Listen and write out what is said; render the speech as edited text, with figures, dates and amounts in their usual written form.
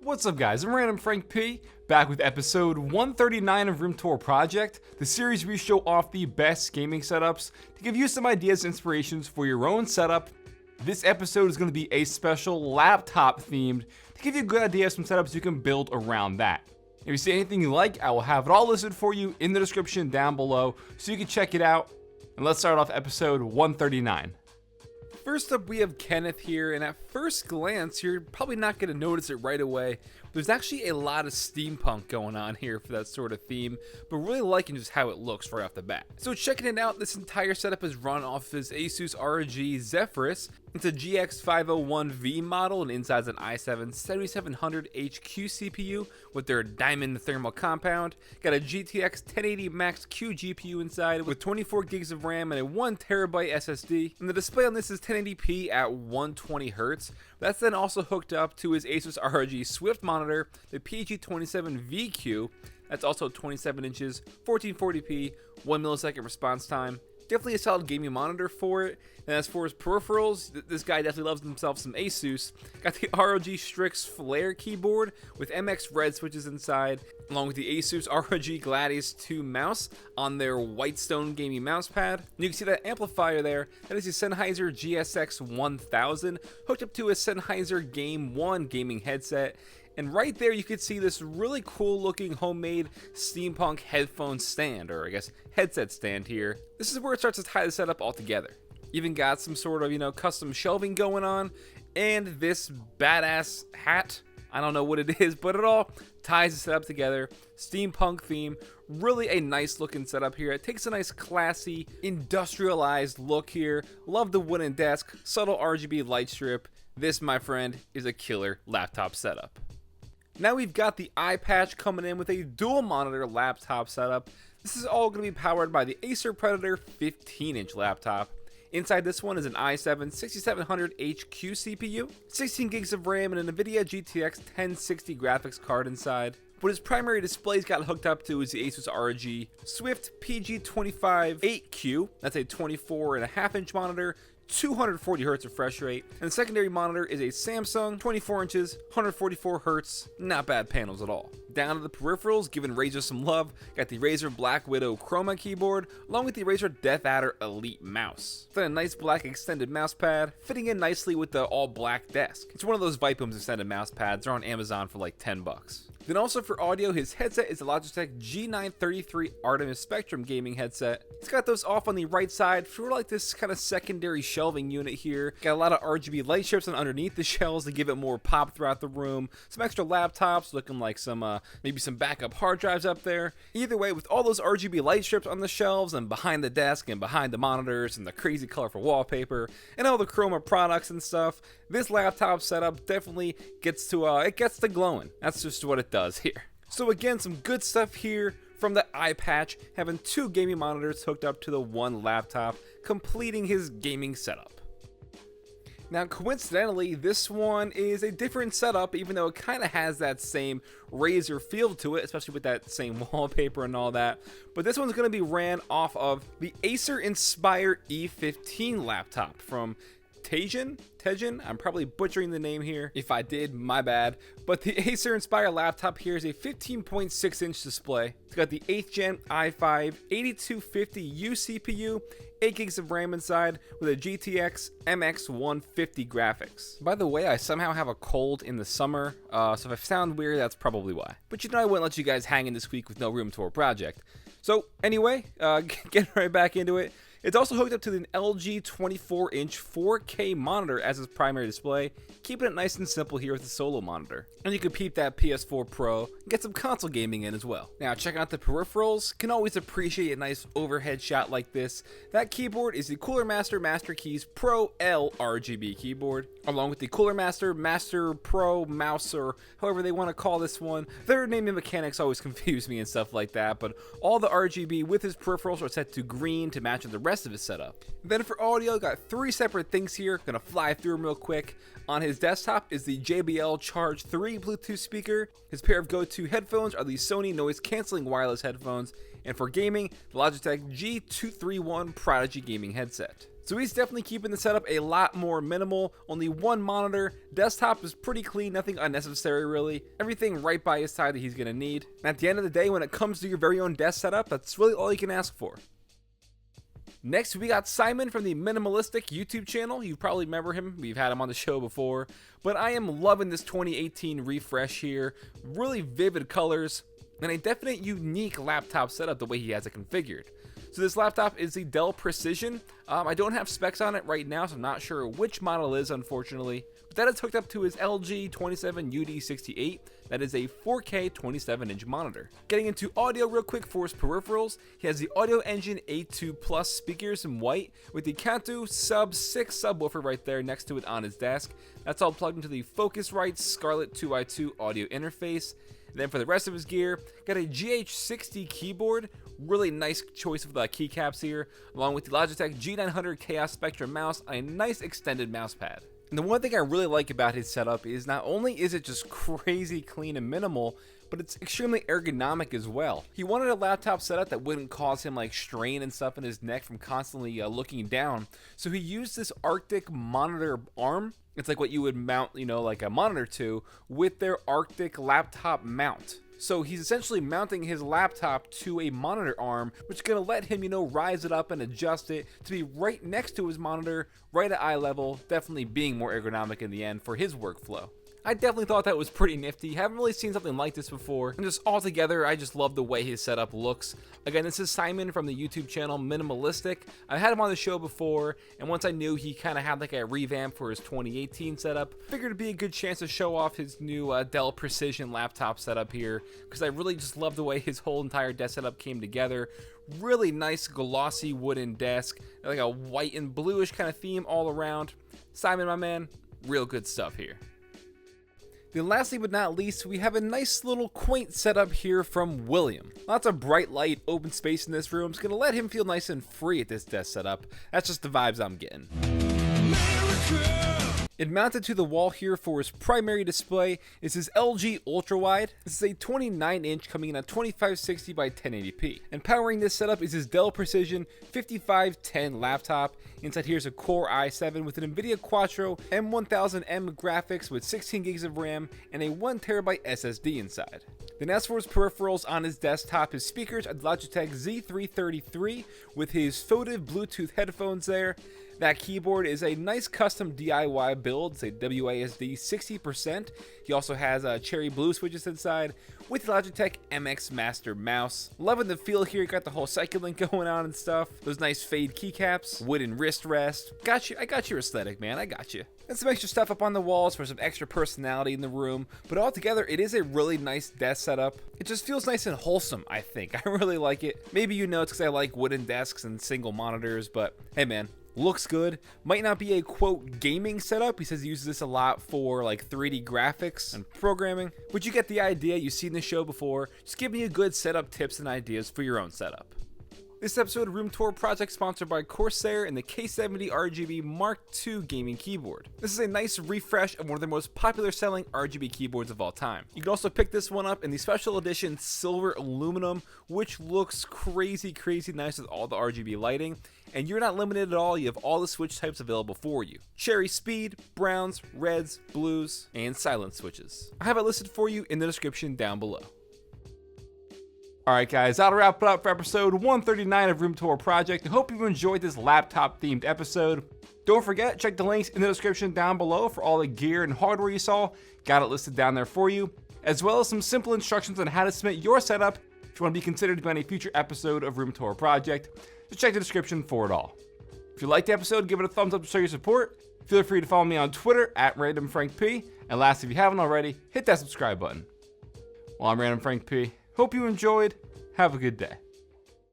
What's up guys, I'm randomfrankp, back with episode 139 of Room Tour Project, the series where we show off the best gaming setups to give you some ideas and inspirations for your own setup. This episode is going to be a special laptop themed to give you a good idea of some setups you can build around that. If you see anything you like, I will have it all listed for you in the description down below so you can check it out. And let's start off episode 139. First up, we have Kenneth here, and at first glance, you're probably not going to notice it right away. There's actually a lot of steampunk going on here for that sort of theme, but really liking just how it looks right off the bat. So checking it out, this entire setup is run off his Asus ROG Zephyrus. It's a GX501V model, and inside's an i7-7700H CPU with their diamond thermal compound. Got a GTX 1080 Max Q GPU inside with 24 gigs of RAM and a 1TB SSD. And the display on this is 1080p at 120Hz. That's then also hooked up to his Asus ROG Swift monitor, the PG27VQ. That's also 27 inches, 1440p, 1 millisecond response time. Definitely a solid gaming monitor for it. And as for his peripherals, this guy definitely loves himself some Asus. Got the ROG Strix Flare keyboard with MX Red switches inside, along with the Asus ROG Gladius 2 mouse on their Whitestone gaming mouse pad. And you can see that amplifier there. That is a Sennheiser GSX 1000 hooked up to a Sennheiser Game 1 gaming headset. And right there you can see this really cool looking homemade steampunk headphone stand, or I guess headset stand here. This is where it starts to tie the setup all together. Even got some sort of, custom shelving going on, and this badass hat. I don't know what it is, but it all ties the setup together. Steampunk theme, really a nice looking setup here. It takes a nice classy, industrialized look here. Love the wooden desk, subtle RGB light strip. This, my friend, is a killer laptop setup. Now we've got the eye patch coming in with a dual monitor laptop setup. This is all going to be powered by the Acer Predator 15-inch laptop. Inside this one is an i7-6700H Q CPU, 16 gigs of RAM, and an NVIDIA GTX 1060 graphics card inside. But his primary displays got hooked up to is the Asus ROG Swift PG25-8Q. That's a 24.5-inch monitor, 240Hz refresh rate, and the secondary monitor is a Samsung 24 inches, 144Hz, not bad panels at all. Down to the peripherals, giving Razer some love, got the Razer Black Widow Chroma keyboard, along with the Razer Death Adder Elite mouse. Then a nice black extended mouse pad, fitting in nicely with the all black desk. It's one of those Vipums extended mouse pads, they're on Amazon for like 10 bucks. Then also for audio, his headset is the Logitech G933 Artemis Spectrum gaming headset. It's got those off on the right side for like this kind of secondary shelving unit here. Got a lot of RGB light strips on underneath the shelves to give it more pop throughout the room. Some extra laptops, looking like some maybe some backup hard drives up there. Either way, with all those RGB light strips on the shelves and behind the desk and behind the monitors and the crazy colorful wallpaper and all the Chroma products and stuff, this laptop setup definitely gets to glowing. That's just what it does here. So again, some good stuff here from the eye patch, having two gaming monitors hooked up to the one laptop, completing his gaming setup. Now coincidentally, this one is a different setup, even though it kind of has that same Razer feel to it, especially with that same wallpaper and all that. But this one's going to be ran off of the Acer Inspire E15 laptop from Tejen, I'm probably butchering the name here. If I did, my bad. But the Acer Inspire laptop here is a 15.6-inch display. It's got the 8th gen i5 8250U CPU, 8 gigs of RAM inside, with a GTX MX 150 graphics. By the way, I somehow have a cold in the summer, so if I sound weird, that's probably why. But I wouldn't let you guys hang in this week with no Room Tour Project. So anyway, getting right back into it. It's also hooked up to an LG 24-inch 4K monitor as its primary display, keeping it nice and simple here with the solo monitor. And you can peep that PS4 Pro and get some console gaming in as well. Now checking out the peripherals, can always appreciate a nice overhead shot like this. That keyboard is the Cooler Master Master Keys Pro L RGB keyboard, along with the Cooler Master Master Pro mouse, or however they want to call this one. Their naming mechanics always confuse me and stuff like that, but all the RGB with his peripherals are set to green to match with the rest of his setup. Then for audio, got three separate things here, gonna fly through them real quick. On his desktop is the JBL Charge 3 Bluetooth speaker. His pair of go-to headphones are the Sony noise canceling wireless headphones, and for gaming, the Logitech G231 Prodigy gaming headset. So he's definitely keeping the setup a lot more minimal, only one monitor, desktop is pretty clean, nothing unnecessary really, everything right by his side that he's gonna need. And at the end of the day, when it comes to your very own desk setup, that's really all you can ask for. Next, we got Simon from the Minimalistic YouTube channel. You probably remember him. We've had him on the show before. But I am loving this 2018 refresh here. Really vivid colors and a definite unique laptop setup the way he has it configured. So this laptop is the Dell Precision. I don't have specs on it right now, so I'm not sure which model it is, unfortunately. But that is hooked up to his LG 27UD68. That is a 4K 27-inch monitor. Getting into audio real quick for his peripherals, he has the Audio Engine A2 Plus speakers in white with the Kanto Sub 6 subwoofer right there next to it on his desk. That's all plugged into the Focusrite Scarlett 2i2 audio interface. And then for the rest of his gear, got a GH60 keyboard, really nice choice of the keycaps here, along with the Logitech G900 Chaos Spectrum mouse and a nice extended mouse pad. And the one thing I really like about his setup is not only is it just crazy clean and minimal, but it's extremely ergonomic as well. He wanted a laptop setup that wouldn't cause him like strain and stuff in his neck from constantly looking down. So he used this Arctic monitor arm. It's like what you would mount, like a monitor to with their Arctic laptop mount. So he's essentially mounting his laptop to a monitor arm, which is going to let him, rise it up and adjust it to be right next to his monitor, right at eye level, definitely being more ergonomic in the end for his workflow. I definitely thought that was pretty nifty. Haven't really seen something like this before. And just altogether, I just love the way his setup looks. Again, this is Simon from the YouTube channel Minimalistic. I had him on the show before, and once I knew he kind of had like a revamp for his 2018 setup, figured it'd be a good chance to show off his new Dell Precision laptop setup here, because I really just love the way his whole entire desk setup came together. Really nice glossy wooden desk, like a white and bluish kind of theme all around. Simon, my man, real good stuff here. Then lastly but not least, we have a nice little quaint setup here from William. Lots of bright light, open space in this room. It's going to let him feel nice and free at this desk setup. That's just the vibes I'm getting. America! And mounted to the wall here for his primary display is his LG Ultrawide. This is a 29-inch coming in at 2560 by 1080p. And powering this setup is his Dell Precision 5510 laptop. Inside here's a Core i7 with an NVIDIA Quattro M1000M graphics with 16 gigs of RAM and a 1TB SSD inside. Then as for his peripherals on his desktop, his speakers are the Logitech Z333 with his Photive Bluetooth headphones there. That keyboard is a nice custom DIY build. It's a WASD 60%. He also has cherry blue switches inside with the Logitech MX Master mouse. Loving the feel here. You got the whole cycling going on and stuff. Those nice fade keycaps, wooden wrist rest. Got you. I got your aesthetic, man. I got you. And some extra stuff up on the walls for some extra personality in the room. But altogether, it is a really nice desk setup. It just feels nice and wholesome, I think. I really like it. Maybe it's because I like wooden desks and single monitors, but hey, man. Looks good. Might not be a quote gaming setup. He says he uses this a lot for like 3D graphics and programming, but you get the idea. You've seen the show before. Just giving you good setup tips and ideas for your own setup. This episode of Room Tour Project sponsored by Corsair and the K70 RGB Mark II gaming keyboard. This is a nice refresh of one of the most popular selling RGB keyboards of all time. You can also pick this one up in the special edition silver aluminum, which looks crazy nice with all the RGB lighting. And you're not limited at all, you have all the switch types available for you. Cherry speed, browns, reds, blues, and silent switches. I have it listed for you in the description down below. Alright guys, that'll wrap it up for episode 139 of Room Tour Project. I hope you enjoyed this laptop themed episode. Don't forget, check the links in the description down below for all the gear and hardware you saw. Got it listed down there for you, as well as some simple instructions on how to submit your setup if you want to be considered to be on a future episode of Room Tour Project. Just check the description for it all. If you liked the episode, give it a thumbs up to show your support. Feel free to follow me on Twitter at randomfrankp. And last, if you haven't already, hit that subscribe button. Well, I'm Random Frank P. Hope you enjoyed. Have a good day.